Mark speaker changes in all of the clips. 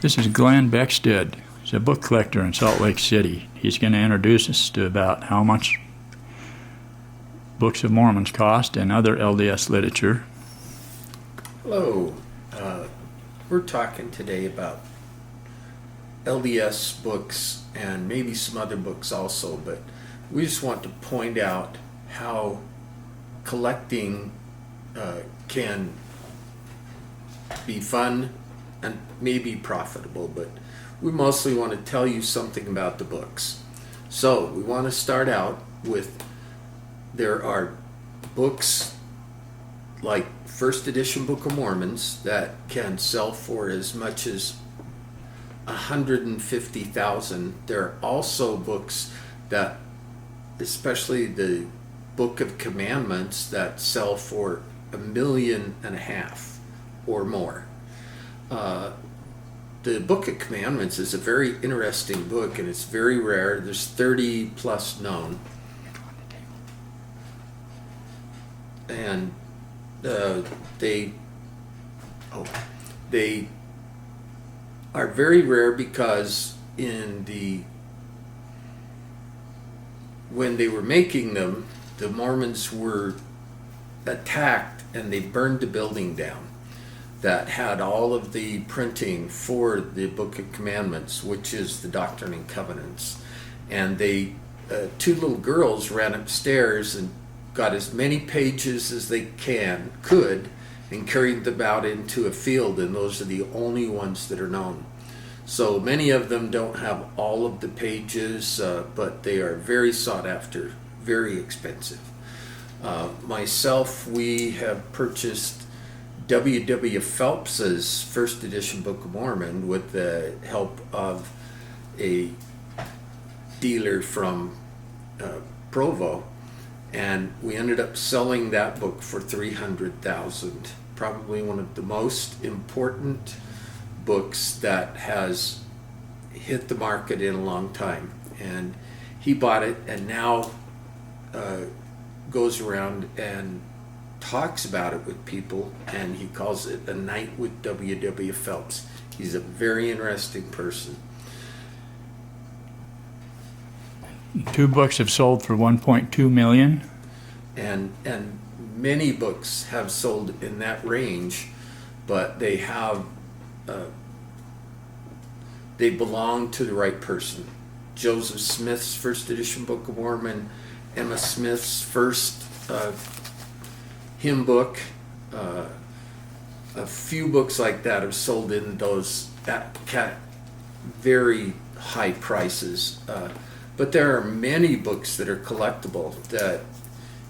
Speaker 1: This is Glenn Beckstead. He's a book collector in Salt Lake City. He's going to introduce us to about how much Books of Mormon cost and other LDS literature.
Speaker 2: Hello. We're talking today about LDS books and maybe some other books also, but we just want to point out how collecting can be fun and maybe profitable, but we mostly want to tell you something about the books. So we want to start out with, there are books like first edition Book of Mormons that can sell for as much as $150,000. There are also books that, especially the Book of Commandments, that sell for $1.5 million or more. The Book of Commandments is a very interesting book, and it's very rare. There's 30 plus known, and they are very rare because when they were making them, the Mormons were attacked and they burned the building down that had all of the printing for the Book of Commandments, which is the Doctrine and Covenants. And they, two little girls ran upstairs and got as many pages as they could and carried them out into a field, and those are the only ones that are known. So many of them don't have all of the pages, but they are very sought after, very expensive. Myself, we have purchased W. Phelps's first edition Book of Mormon with the help of a dealer from Provo, and we ended up selling that book for $300,000. Probably one of the most important books that has hit the market in a long time. And he bought it and now goes around and talks about it with people, and he calls it A Night with W. Phelps. He's a very interesting person.
Speaker 1: Two books have sold for $1.2 million.
Speaker 2: And many books have sold in that range, but they have they belong to the right person. Joseph Smith's first edition Book of Mormon, Emma Smith's first hymn book, a few books like that have sold in those at very high prices. But there are many books that are collectible that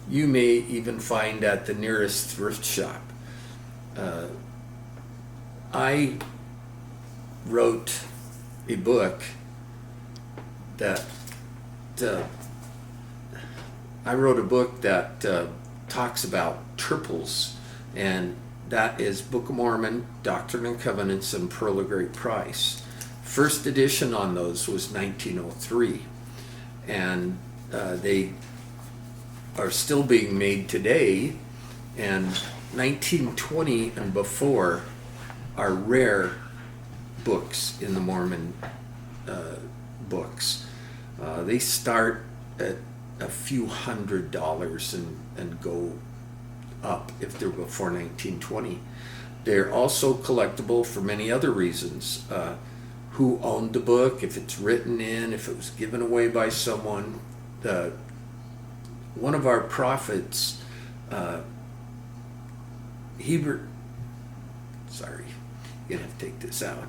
Speaker 2: you may even find at the nearest thrift shop. I wrote a book that talks about triples, and that is Book of Mormon, Doctrine and Covenants, and Pearl of Great Price. First edition on those was 1903, and they are still being made today, and 1920 and before are rare books in the Mormon books. They start at a few $100s and go up if they're before 1920. They're also collectible for many other reasons. Who owned the book, if it's written in, if it was given away by someone. One of our prophets, you're gonna have to take this out.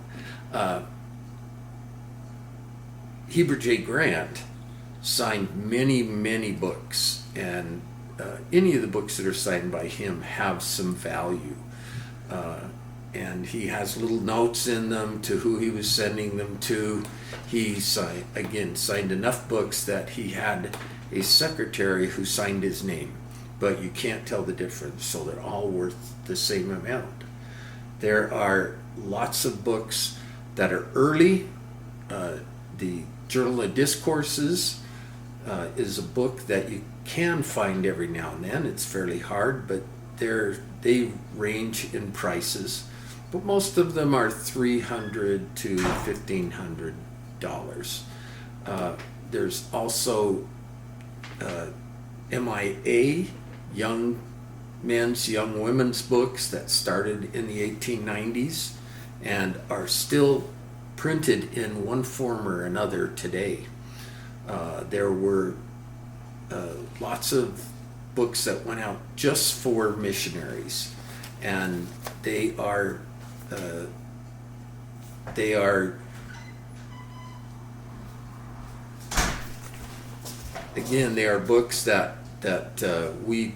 Speaker 2: Heber J. Grant signed many books, and any of the books that are signed by him have some value. And he has little notes in them to who he was sending them to. He signed enough books that he had a secretary who signed his name, but you can't tell the difference, so they're all worth the same amount. There are lots of books that are early. The Journal of Discourses is a book that you can find every now and then. It's fairly hard, but they range in prices. but most of them are $300 to $1,500. There's also MIA, young men's, young women's books that started in the 1890s and are still printed in one form or another today. There were lots of books that went out just for missionaries, and they are again, they are books that we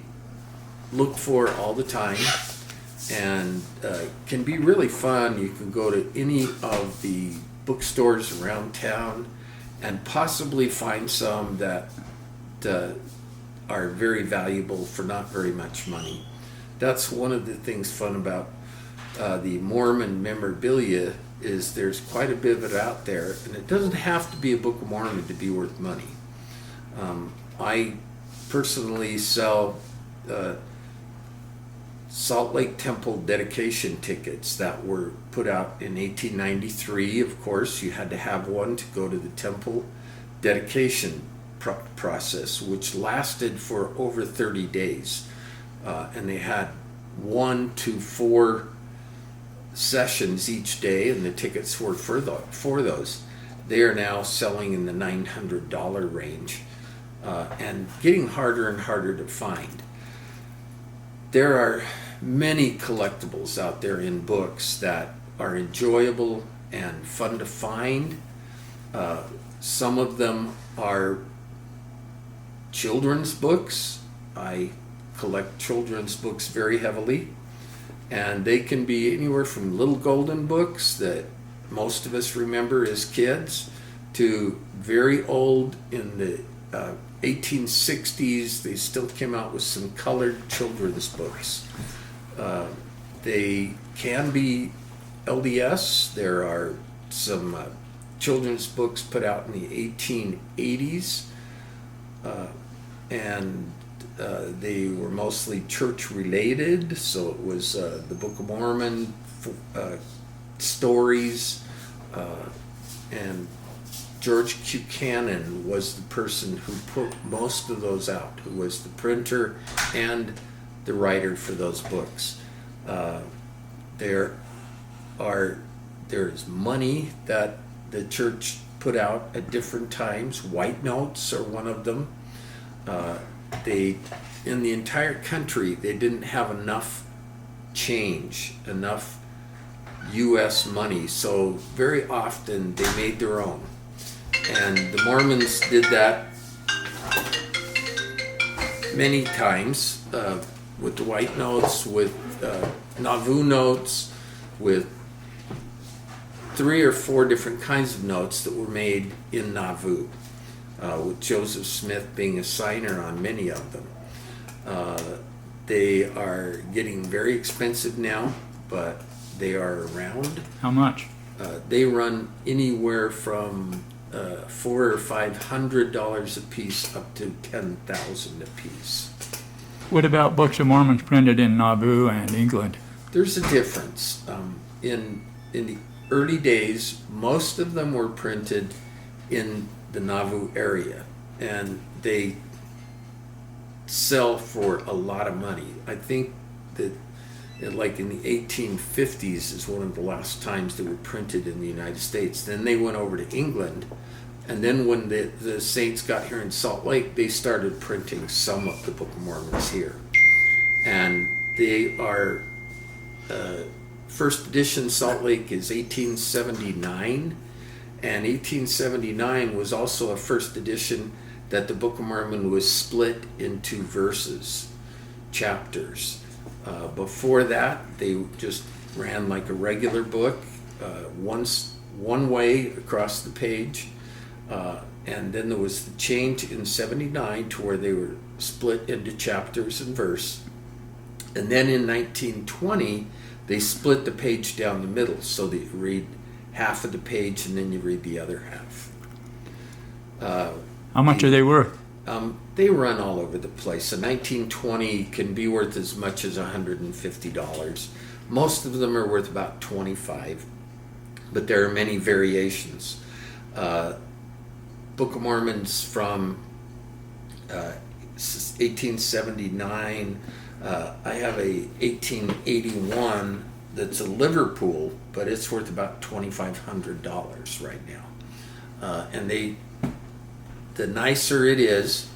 Speaker 2: look for all the time, and can be really fun. You can go to any of the bookstores around town and possibly find some that are very valuable for not very much money. That's one of the things fun about the Mormon memorabilia, is there's quite a bit of it out there, and it doesn't have to be a Book of Mormon to be worth money. I personally sell Salt Lake Temple dedication tickets that were put out in 1893. Of course, you had to have one to go to the temple dedication process, which lasted for over 30 days. And they had 1 to 4 sessions each day, and the tickets were for those. They are now selling in the $900 range, and getting harder and harder to find. There are many collectibles out there in books that are enjoyable and fun to find. Some of them are children's books. I collect children's books very heavily, and they can be anywhere from little golden books that most of us remember as kids to very old. In the 1860s, they still came out with some colored children's books. They can be LDS. There are some children's books put out in the 1880s, and they were mostly church related, so it was the Book of Mormon, stories, and George Buchanan was the person who put most of those out, who was the printer and the writer for those books. There's money that the church put out at different times. White notes are one of them. In the entire country, they didn't have enough change, enough U.S. money, so very often they made their own. And the Mormons did that many times, with the white notes, with Nauvoo notes, with 3 or 4 different kinds of notes that were made in Nauvoo, with Joseph Smith being a signer on many of them. They are getting very expensive now, but they are around.
Speaker 1: How much?
Speaker 2: They run anywhere from $400 or $500 a piece up to $10,000 a piece.
Speaker 1: What about Books of Mormon printed in Nauvoo and England?
Speaker 2: There's a difference. In the early days, most of them were printed in the Nauvoo area, and they sell for a lot of money. I think that like in the 1850s is one of the last times they were printed in the United States. Then they went over to England, and then when the Saints got here in Salt Lake, they started printing some of the Book of Mormons here. And they are, first edition Salt Lake is 1879, and 1879 was also a first edition that the Book of Mormon was split into verses, chapters. Before that, they just ran like a regular book, one way across the page, and then there was the change in 79 to where they were split into chapters and verse. And then in 1920, they split the page down the middle, so that you read half of the page and then you read the other half.
Speaker 1: How much are they worth?
Speaker 2: They run all over the place. A 1920 can be worth as much as $150. Most of them are worth about $25, but there are many variations. Book of Mormon's from 1879. I have a 1881 that's a Liverpool, but it's worth about $2,500 right now. And the nicer it is,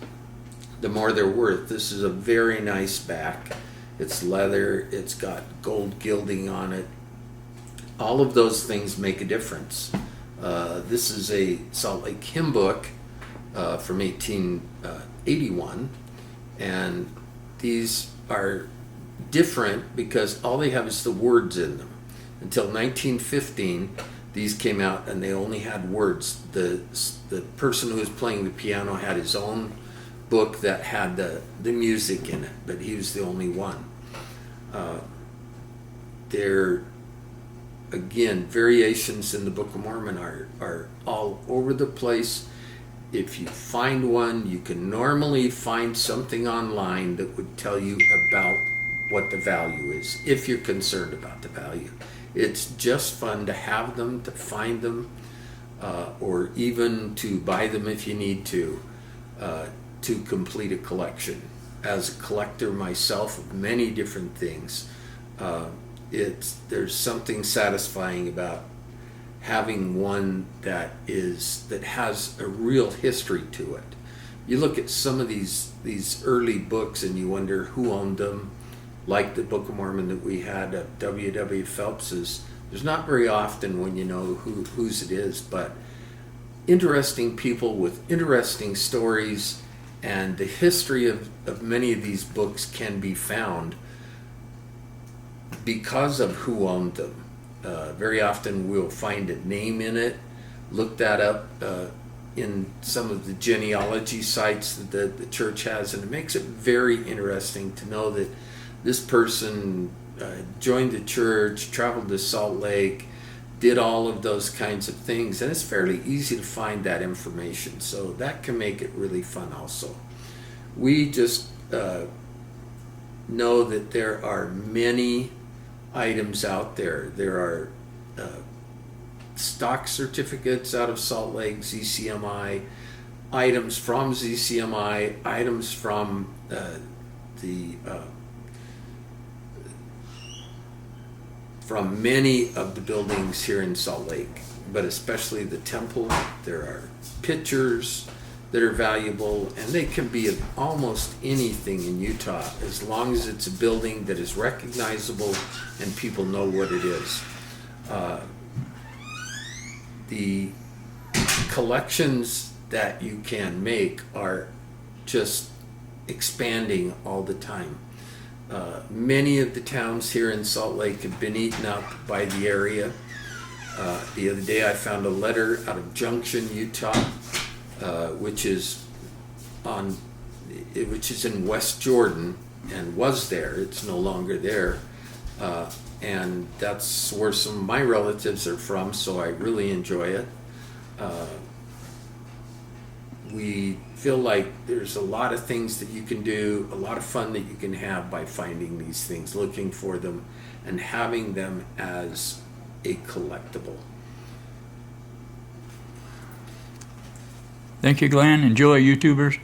Speaker 2: the more they're worth. This is a very nice back. It's leather. It's got gold gilding on it. All of those things make a difference. This is a Salt Lake hymn book from 1881, and these are different because all they have is the words in them. Until 1915, these came out and they only had words. The person who was playing the piano had his own book that had the music in it, but he was the only one. They're, again, variations in the Book of Mormon are all over the place. If you find one, you can normally find something online that would tell you about what the value is, if you're concerned about the value. It's just fun to have them, to find them, or even to buy them if you need to complete a collection. As a collector myself of many different things, there's something satisfying about having one that has a real history to it. You look at some of these early books and you wonder who owned them, like the Book of Mormon that we had of W.W. Phelps's. There's not very often when you know whose it is, but interesting people with interesting stories, and the history of many of these books can be found because of who owned them. Very often we'll find a name in it. Look that up in some of the genealogy sites that the church has, and it makes it very interesting to know that this person joined the church, traveled to Salt Lake, did all of those kinds of things, and it's fairly easy to find that information, so that can make it really fun also. We just know that there are many items out there. There are stock certificates out of Salt Lake, ZCMI, items from ZCMI, items from from many of the buildings here in Salt Lake, but especially the temple. There are pictures that are valuable, and they can be of almost anything in Utah as long as it's a building that is recognizable and people know what it is. The collections that you can make are just expanding all the time. Many of the towns here in Salt Lake have been eaten up by the area. The other day I found a letter out of Junction, Utah, which is in West Jordan, and was there. It's no longer there, and that's where some of my relatives are from, so I really enjoy it. We feel like there's a lot of things that you can do, a lot of fun that you can have by finding these things, looking for them, and having them as a collectible.
Speaker 1: Thank you, Glenn. Enjoy, YouTubers.